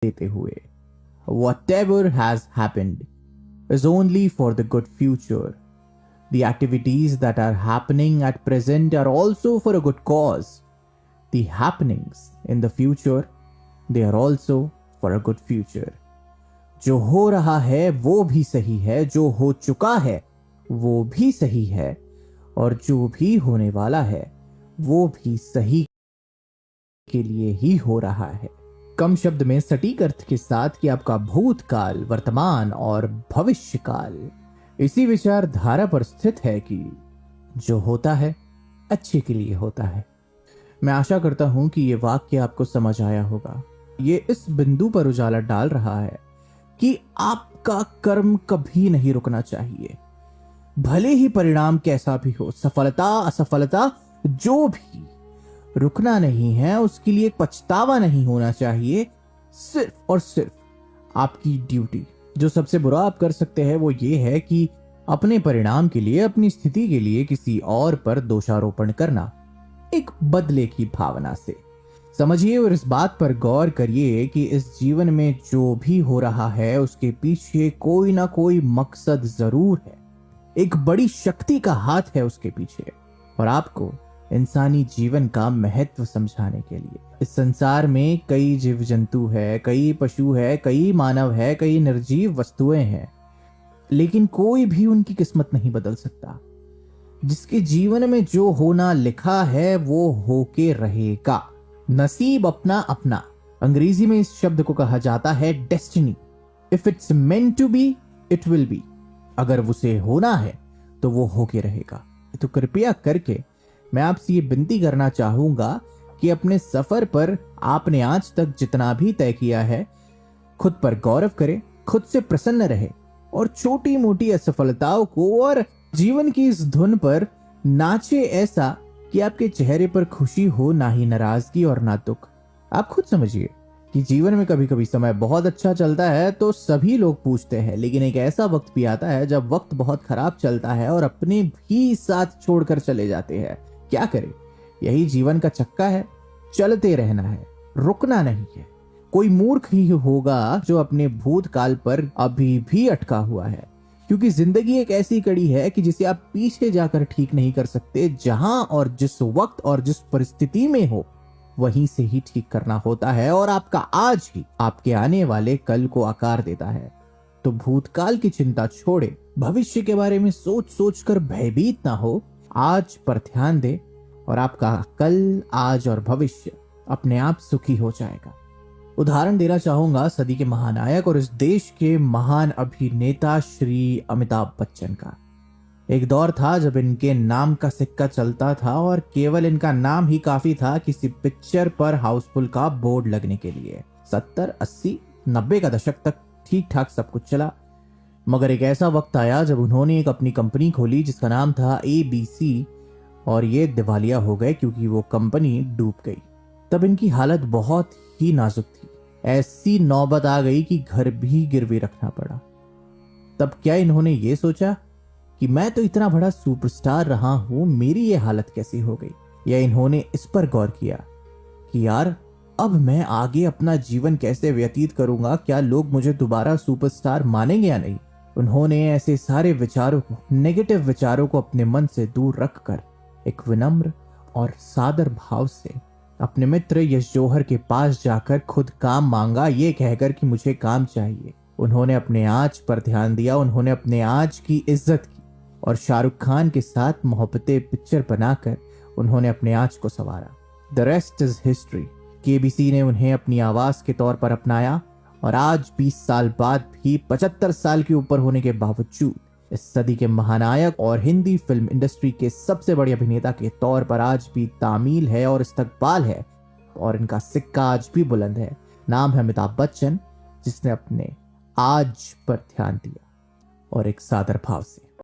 देते हुए, whatever has happened is only for the good future. The activities that are happening at present are also for a good cause. The happenings in the future, they are also for a good future. जो हो रहा है वो भी सही है, जो हो चुका है वो भी सही है, और जो भी होने वाला है वो भी सही के लिए ही हो रहा है। कम शब्द में सटीक अर्थ के साथ कि आपका भूतकाल, वर्तमान और भविष्यकाल इसी विचारधारा पर स्थित है कि जो होता है अच्छे के लिए होता है। मैं आशा करता हूं कि ये वाक्य आपको समझ आया होगा। ये इस बिंदु पर उजाला डाल रहा है कि आपका कर्म कभी नहीं रुकना चाहिए, भले ही परिणाम कैसा भी हो, सफलता असफलता जो भी, रुकना नहीं है, उसके लिए पछतावा नहीं होना चाहिए। सिर्फ और सिर्फ आपकी ड्यूटी, जो सबसे बुरा आप कर सकते हैं वो ये है कि अपने परिणाम के लिए, अपनी स्थिति के लिए किसी और पर दोषारोपण करना, एक बदले की भावना से। समझिए और इस बात पर गौर करिए कि इस जीवन में जो भी हो रहा है उसके पीछे कोई ना कोई मकसद जरूर है, एक बड़ी शक्ति का हाथ है उसके पीछे, और आपको इंसानी जीवन का महत्व समझाने के लिए। इस संसार में कई जीव जंतु है, कई पशु है, कई मानव है, कई निर्जीव वस्तुएं हैं, लेकिन कोई भी उनकी किस्मत नहीं बदल सकता। जिसके जीवन में जो होना लिखा है वो होके रहेगा। नसीब अपना अपना, अंग्रेजी में इस शब्द को कहा जाता है destiny. If it's meant to be it will be. अगर उसे होना है तो वो होके रहेगा। तो कृपया करके मैं आपसे ये विनती करना चाहूंगा कि अपने सफर पर आपने आज तक जितना भी तय किया है, खुद पर गौरव करें, खुद से प्रसन्न रहे, और छोटी मोटी असफलताओं को और जीवन की इस धुन पर नाचे ऐसा कि आपके चेहरे पर खुशी हो, ना ही नाराजगी और ना दुख। आप खुद समझिए कि जीवन में कभी कभी समय बहुत अच्छा चलता है तो सभी लोग पूछते हैं, लेकिन एक ऐसा वक्त भी आता है जब वक्त बहुत खराब चलता है और अपने भी साथ छोड़कर चले जाते हैं। क्या करें, यही जीवन का चक्का है, चलते रहना है, रुकना नहीं है। कोई मूर्ख ही होगा जो अपने भूतकाल पर अभी भी अटका हुआ है, क्योंकि जिंदगी एक ऐसी कड़ी है कि जिसे आप पीछे जाकर ठीक नहीं कर सकते। जहां और जिस वक्त और जिस परिस्थिति में हो वहीं से ही ठीक करना होता है, और आपका आज ही आपके आने वाले कल को आकार देता है। तो भूतकाल की चिंता छोड़े, भविष्य के बारे में सोच सोच कर भयभीत ना हो, आज पर ध्यान दे और आपका कल, आज और भविष्य अपने आप सुखी हो जाएगा। उदाहरण देना चाहूंगा सदी के महानायक और इस देश के महान अभिनेता श्री अमिताभ बच्चन का। एक दौर था जब इनके नाम का सिक्का चलता था और केवल इनका नाम ही काफी था किसी पिक्चर पर हाउसफुल का बोर्ड लगने के लिए। 70, 80, 90 का दशक तक ठीक ठाक सब कुछ चला, मगर एक ऐसा वक्त आया जब उन्होंने एक अपनी कंपनी खोली जिसका नाम था ABC, और ये दिवालिया हो गए क्योंकि वो कंपनी डूब गई। तब इनकी हालत बहुत ही नाजुक थी। ऐसी नौबत आ गई कि घर भी गिरवी रखना पड़ा। तब क्या इन्होंने ये सोचा कि मैं तो इतना बड़ा सुपरस्टार रहा हूं, मेरी ये हालत कैसी हो गई? या इन्होंने इस पर गौर किया कि यार अब मैं आगे अपना जीवन कैसे व्यतीत करूंगा? क्या लोग मुझे दोबारा सुपरस्टार मानेंगे या नहीं? उन्होंने ऐसे सारे विचारों को, नेगेटिव विचारों को अपने मन से दूर रखकर एक विनम्र और सादर भाव से अपने मित्र यश जौहर के पास जाकर खुद काम मांगा, ये कहकर कि मुझे काम चाहिए। उन्होंने अपने आज पर ध्यान दिया, उन्होंने अपने आज की इज्जत की, और शाहरुख खान के साथ मोहब्बतें पिक्चर बनाकर उन्होंने अपने आज को संवारा। The rest is history. KBC ने उन्हें अपनी आवाज के तौर पर अपनाया, और आज 20 साल बाद भी 75 साल के ऊपर होने के बावजूद इस सदी के महानायक और हिंदी फिल्म इंडस्ट्री के सबसे बड़े अभिनेता के तौर पर आज भी तामील है और इस्तकबाल है, और इनका सिक्का आज भी बुलंद है। नाम है अमिताभ बच्चन, जिसने अपने आज पर ध्यान दिया और एक सादर भाव से